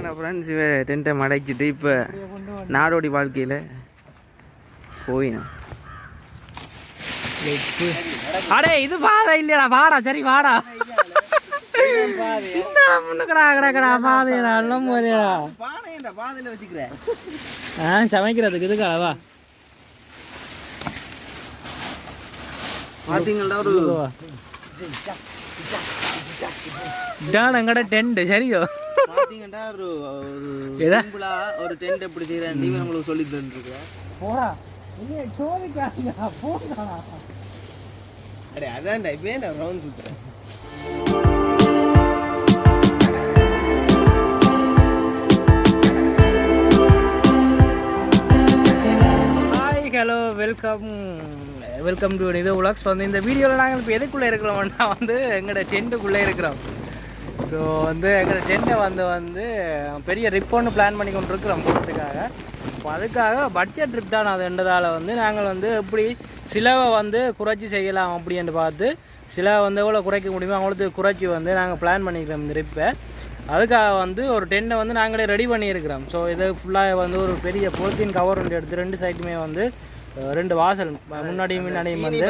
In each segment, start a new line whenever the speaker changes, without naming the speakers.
பார்த்தீங்கன்னா ஃப்ரெண்ட்ஸ் டென்ட்டை மடக்கிட்டு இப்போ நாடோடி வாழ்க்கையில் போயினேன்.
அடே இது பாதை இல்லையா? வாடா சரி வாடா. சமைக்கிறதுக்கு இதுக்கா வா.
பார்த்தீங்கன்னா ஒரு
எங்கட டென்ட் சரியோ?
பார்த்தீங்கன்னா ஒரு டென்ட் எப்படி செய்யறேன் நீங்க உங்களுக்கு சொல்லி தந்துருக்கேன்.
போடா நீங்க சோதிக்காதீங்க போடா.
அடே அதான்டா இப்போ நான் ரவுண்ட் சுத்துறேன்.
ஹாய் ஹலோ வெல்கம் டு இது உலக்ஸ். வந்து இந்த வீடியோவில் நாங்கள் இப்போ எதுக்குள்ளே இருக்கிறோம்னா வந்து எங்களோட டென்ட்டுக்குள்ளே இருக்கிறோம். ஸோ வந்து எங்களோட டென்ட்டை வந்து பெரிய ட்ரிப் ஒன்று பிளான் பண்ணி கொண்டு இருக்கிறோம் போகிறதுக்காக. இப்போ அதுக்காக பட்ஜெட் ட்ரிப் தான் அது என்றதால் வந்து நாங்கள் வந்து எப்படி சிலவை வந்து குறைச்சி செய்யலாம் அப்படின்னு பார்த்து சிலவை வந்து எவ்வளோ குறைக்க முடியுமோ அவங்களுக்கு குறைச்சி வந்து நாங்கள் பிளான் பண்ணிக்கிறோம் இந்த ட்ரிப்பை. அதுக்காக வந்து ஒரு டென்ட்டை வந்து நாங்களே ரெடி பண்ணியிருக்கிறோம். ஸோ இது ஃபுல்லாக வந்து ஒரு பெரிய போர்த்தீன் கவர் ஒன்று எடுத்து ரெண்டு சைடுமே வந்து ரெண்டு வாசல் முன்னாடியும் முன்னாடியும் வந்து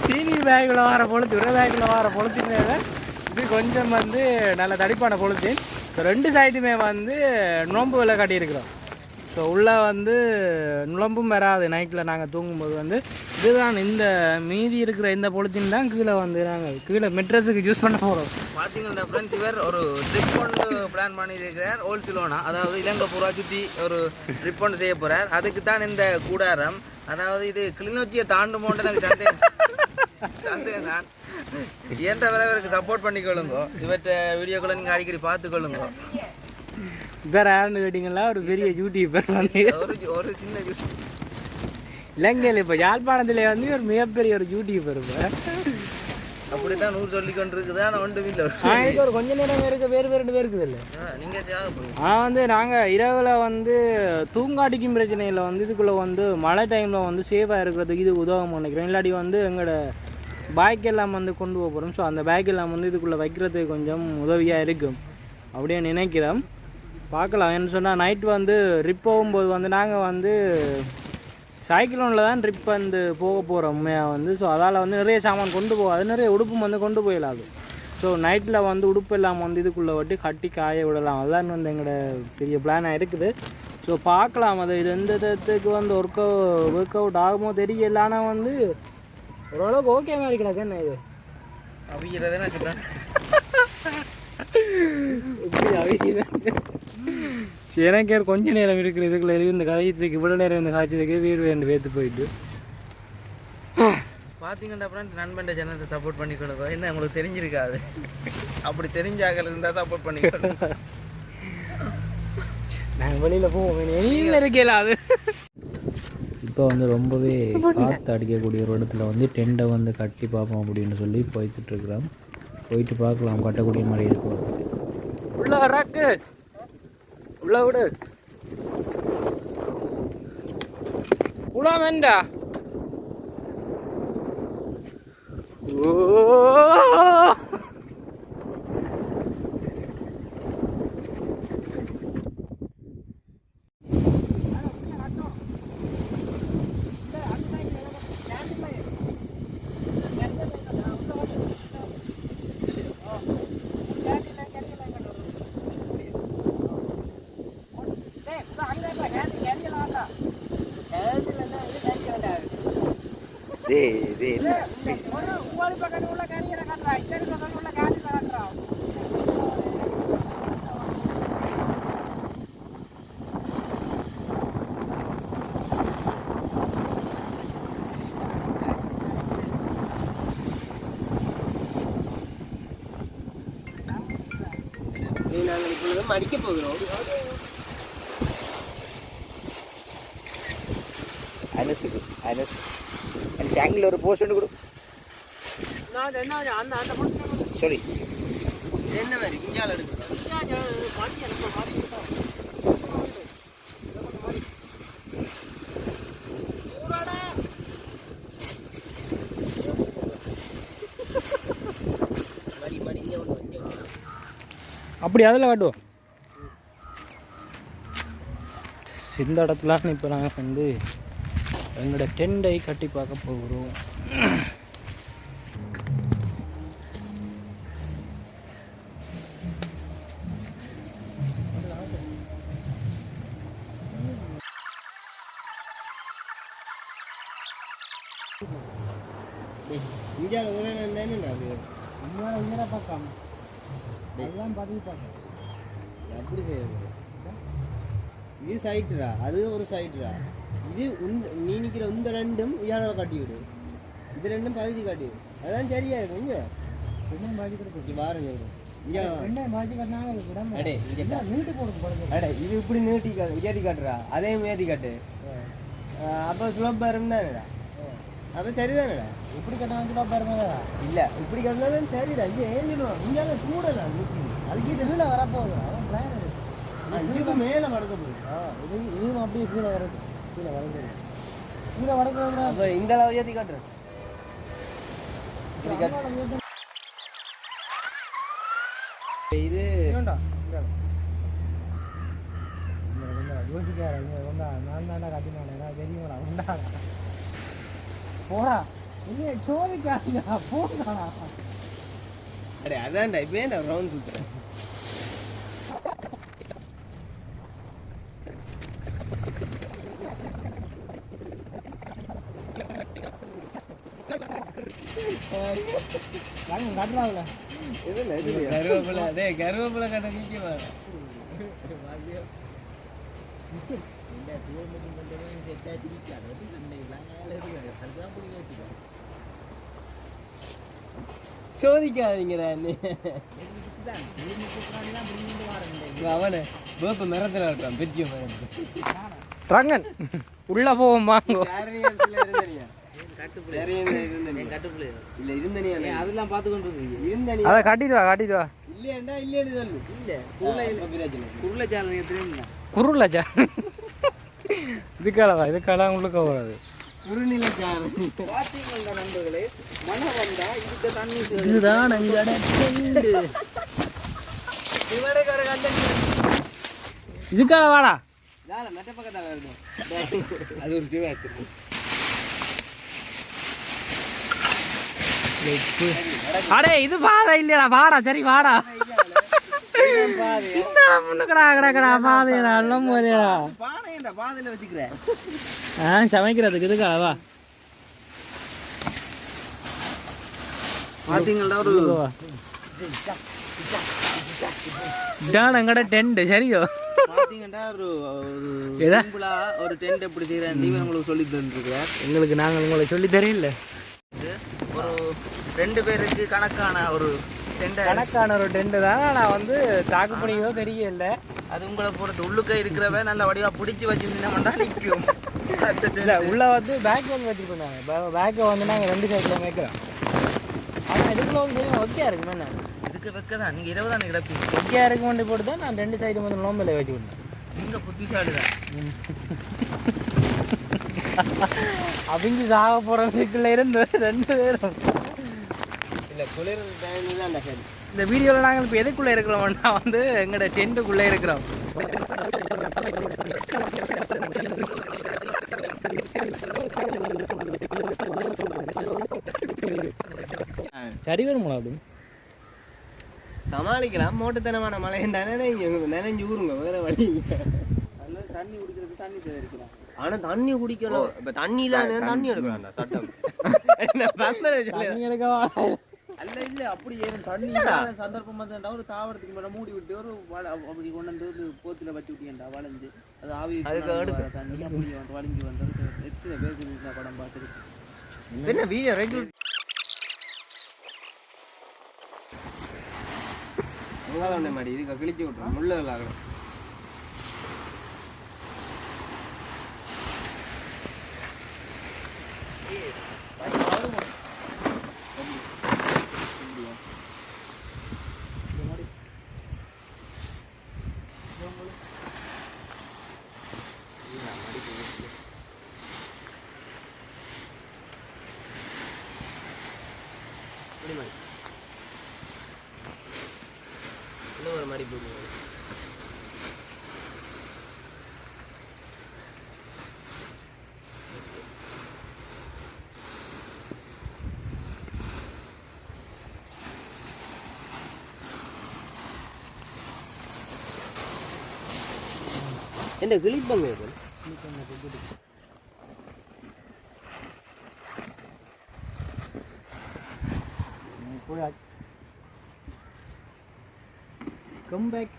சீனி பேக்கில் வர பொழுது உர பேக்கில் வர பொழுத்தின் இது கொஞ்சம் வந்து நல்ல தடிப்பான பொழுத்தின். ஸோ ரெண்டு சைடுமே வந்து நோம்பு விலை காட்டியிருக்கிறோம். ஸோ உள்ளே வந்து நுழம்பும் வராது. நைட்டில் நாங்கள் தூங்கும்போது வந்து இதுதான் இந்த மீதி இருக்கிற இந்த பொழுத்தின் தான் கீழே வந்து நாங்கள் கீழே மெட்ரஸுக்கு யூஸ் பண்ண போகிறோம்.
பார்த்தீங்கன்னா ஃப்ரெண்ட்ஸ் இவர் ஒரு ட்ரிப் ஒன்று பிளான் பண்ணியிருக்கிறார். ஓல்சிலோனா அதாவது இலங்கை பூரா சுற்றி ஒரு ட்ரிப் ஒன்று செய்ய போகிறார். அதுக்கு தான் இந்த கூடாரம். அதாவது இது கிளிநொச்சியை தாண்டுமோன்ட்டு எனக்கு சந்தேகம் தான். ஏன் தவிரவருக்கு சப்போர்ட் பண்ணிக்கொள்ளுங்க. இவற்ற வீடியோக்களை நீங்கள் அடிக்கடி பார்த்துக்கொள்ளுங்க.
வேறு யாருன்னு கேட்டிங்களா ஒரு பெரிய யூடியூபர் வந்து
ஒரு சின்ன
இலங்கையில் இப்போ யாழ்ப்பாணத்தில் வந்து ஒரு மிகப்பெரிய ஒரு யூடியூபர். இப்போ
அப்படித்தான் நூறு சொல்லி கொண்டு இருக்குது. ஆனால் ஒன்று வீட்டில்
ஒரு கொஞ்ச நேரம் இருக்க வேறு பேர் இருக்குது இல்லை
நீங்கள்
வந்து நாங்கள் இரவில் வந்து தூங்காடிக்கும் பிரச்சனையில் வந்து இதுக்குள்ளே வந்து மழை டைமில் வந்து சேஃபாக இருக்கிறதுக்கு இது உதவும் நினைக்கிறோம். இல்லாட்டி வந்து எங்களோட பேக் எல்லாம் வந்து கொண்டு போக போகிறோம். ஸோ அந்த பேக் எல்லாம் வந்து இதுக்குள்ளே வைக்கிறதுக்கு கொஞ்சம் உதவியாக இருக்கும் அப்படியே நினைக்கிறோம். பார்க்கலாம். என்ன சொன்னால் நைட் வந்து ட்ரிப் போகும்போது வந்து நாங்கள் வந்து சைக்கிளோனில் தான் ட்ரிப் வந்து போக போகிறோம் உண்மையாக வந்து. ஸோ அதால் வந்து நிறைய சாமான் கொண்டு போகாது, நிறைய உடுப்பும் வந்து கொண்டு போயிடாது. ஸோ நைட்டில் வந்து உடுப்பு எல்லாம் வந்து இதுக்குள்ளே வட்டி கட்டி காய விடலாம். அதுதான் வந்து எங்களோட பெரிய பிளானாக இருக்குது. ஸோ பார்க்கலாம் அது இது எந்த இடத்துக்கு வந்து ஒர்க் அவுட் ஆகுமோ தெரியல. ஆனால் வந்து ஓரளவுக்கு ஓகே மாதிரி கிடக்கு. என்ன இது
அவிக்கிறதுனா சொல்கிறேன்
இப்படி அவிக்கிறேன். எனக்கே கொஞ்ச நேரம் இருக்கிற இதுக்குள்ள இந்த காய்ச்சதுக்கு இவ்வளோ நேரம் இந்த காய்ச்சதுக்கு வீடு வேண்டு வேத்து போயிட்டு
பார்த்தீங்கன்னா ஃப்ரெண்ட்ஸ் நண்பன் சேனலுக்கு சப்போர்ட் பண்ணிக்கொள்ளுங்க. என்ன உங்களுக்கு தெரிஞ்சிருக்காது. அப்படி தெரிஞ்சாக இருந்தால் சப்போர்ட் பண்ணிக்கொள்ளுங்க.
நாங்கள் வெளியில் போவோம் வெளியில் இருக்கல. அது இப்போ வந்து ரொம்பவே காற்று அடிக்கக்கூடிய ஒரு இடத்துல வந்து டென்ட்டை வந்து கட்டி பார்ப்போம் அப்படின்னு சொல்லி போய்கிட்டுருக்குறோம். போயிட்டு பார்க்கலாம் கட்டக்கூடிய மாதிரி இருக்கும். உள்ள ராக்கு உள்ள விடு உள்ள வேண்டா.
நாங்கள் இப்பொழுது மடிக்க போகிறோம். ஆங்கிள் ஒரு போஸ்ட் ஒன்று கொடு. சரி என்ன மாதிரி இஞ்சால் எடுக்கணும்.
அப்படி அதில் காட்டுவோம். இந்த இடத்துல இப்போ நாங்கள் வந்து எங்களோட டெண்டை கட்டி பார்க்க போகிறோம்.
இங்கே
பக்கம் எல்லாம் பதிவு பார்க்க
எப்படி செய்யறது? இது சைட்டுடா, அது ஒரு சைட்டுடா. இது நீ நிற்கிற இந்த ரெண்டும் இயாள காட்டி விடு, இது ரெண்டும் பதிச்சு காட்டி விடு, அதான் சரியா இருக்கும். இங்கே
இன்னும் பாதி கொடுத்து
பாருங்க இங்கே
பாதி கட்டினாங்க.
அடே இங்கே
நீட்டு போடுது.
அடே இது இப்படி நீட்டி ஏற்றி காட்டுறா, அதே ஏற்றி காட்டு. அப்போ ஸ்லோப்பாக இருந்தானடா, அப்போ சரிதானடா.
இப்படி கட்டினா ஸ்லோப்பாக இருந்தா
இல்லை, இப்படி கட்டினாலும் சரிடா. இங்கே ஏஞ்சிடுவான், இங்கே கூட தான் அதுக்கு இது கீழே வரப்போகுது. அவன் பிளான் இருக்கு, இதுக்கு மேலே வடக்க போகுது.
இதுவும் அப்படியே கீழே வரது, கீழே வரது, கீழே வடக்கு.
இந்த அளவு ஏற்றி காட்டுறேன். இது
யோசிக்கார நான் தாண்டா கட்டினானே தெரியுமாடா உண்டா போடா இல்லையே சோதிக்காதீங்க போடா.
அடே அதான்டா இப்போ ஏன்டா ரவுண்ட் சுற்றுறேன்.
கட்டுறாங்கள
கருவேப்பிலை, அதே கருவேப்பிலை கட்ட நிற்க சோதிக்காதீங்க. அவனு வேப்ப மரத்தில் இருக்கான், பெரிய
ரங்கன் உள்ள போவோம் வாங்க.
அதெல்லாம் பார்த்து கொண்டு இருந்தீங்க.
அதை காட்டிடுவா காட்டிடுவா.
இல்லையாண்டா இல்லைன்னு சொல்லு.
குருளச்சா இதுக்காலவா இதுக்கால உங்களுக்கு வராது.
நண்பர்களே, மழை வந்தா இதுக்கு தண்ணி
இதுதான் இதுக்கால வாடா.
மெட்ட பக்கத்தான் அது ஒரு டிவாச்சு.
அடே இது பாதை இல்லையா, வாடா சரி வாடா. சமைக்கிறதுக்கு இதுக்காவா
பாத்தீங்களா ஒரு
எங்கட டென்ட் சரியோ.
பாத்தீங்கன்னா ஒரு டென்ட் எப்படி செய்யறேன் உங்களுக்கு சொல்லி தந்துருக்கார்.
எங்களுக்கு நாங்கள் உங்களுக்கு சொல்லி தெரியல.
ஒரு 2 பேருக்கு கணக்கான ஒரு
டென்ட் தான். நான் வந்து தாக்கு பண்ணியோ தெரியல.
அது உங்களை பொறுத்து உள்ளுக்க இருக்கிறவ நல்ல வடிவா பிடிச்சி வச்சிருந்தீங்கன்னா நிற்கும்.
உள்ள வந்து பேக் வந்து வச்சிருக்கோம். பேக்கை வந்து நாங்கள் 2 சைடில் வைக்கிறோம். ஆனால் இதுக்குள்ள வந்து ஒக்கையா இருக்கு என்ன
இதுக்கு வைக்கதான் நீங்கள் 20 தான் கிடப்பீங்க.
ஒக்கையா இருக்கு கொண்டு போட்டு தான் நான் 2 சைடு வந்து நோம்பில் வச்சு விட்டேன்.
நீங்கள் புத்திசாலி தான்.
அவங்க சாக போகிறதுக்குள்ள இருந்து 2 பேரும்
இல்லை குளிர் டைம் தான். சரி,
இந்த வீடியோவில் நாங்கள் இப்போ எதுக்குள்ளே இருக்கிறோம்னா வந்து எங்களோட டென்ட்டுக்குள்ளே இருக்கிறோம். சரி வருமா அப்படி
சமாளிக்கலாம். மோட்டத்தனமான மழை நினைஞ்சு ஊருங்க, வேற வழி. தண்ணி குடிக்கிறதுக்கு தண்ணி சேகரிக்கலாம். ஆனா தண்ணி குடிக்கணும். இப்ப தண்ணி இல்லாத தண்ணி எடுக்கலாம்டா சட்டம். அல்ல இல்ல அப்படி ஏறும் தண்ணி சந்தர்ப்பம் வந்தா ஒரு தாவரத்துக்கு மேல மூடி விட்டு ஒரு அப்படி கொண்டு வந்து ஒரு போத்துல வச்சு விட்டியண்டா வளைஞ்சு அது ஆவி தண்ணி அப்படி வளைஞ்சு வந்து எத்தனை பேருக்கு படம் பார்த்துருக்கு. என்ன வீடியோ ரெகுலர் மாடி இதுக்கு கிழிச்சு விட்டுரும் முள்ள ஆகணும்.
இன்னும் ஒரு மடிப்பு
എൻ്റെ കിളിപ്പങ്ങ്
கம்பேக்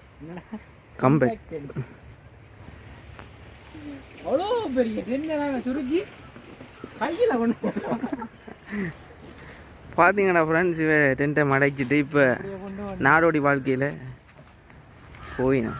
அவ்வளோ பெரிய டென்னை நாங்கள் சுருக்கி கையில் கொண்டு
பார்த்தீங்கடா ஃப்ரெண்ட்ஸ் இவன் டென்ட்டை மடக்கிட்டு இப்போ நாடோடி வாழ்க்கையில் போயினா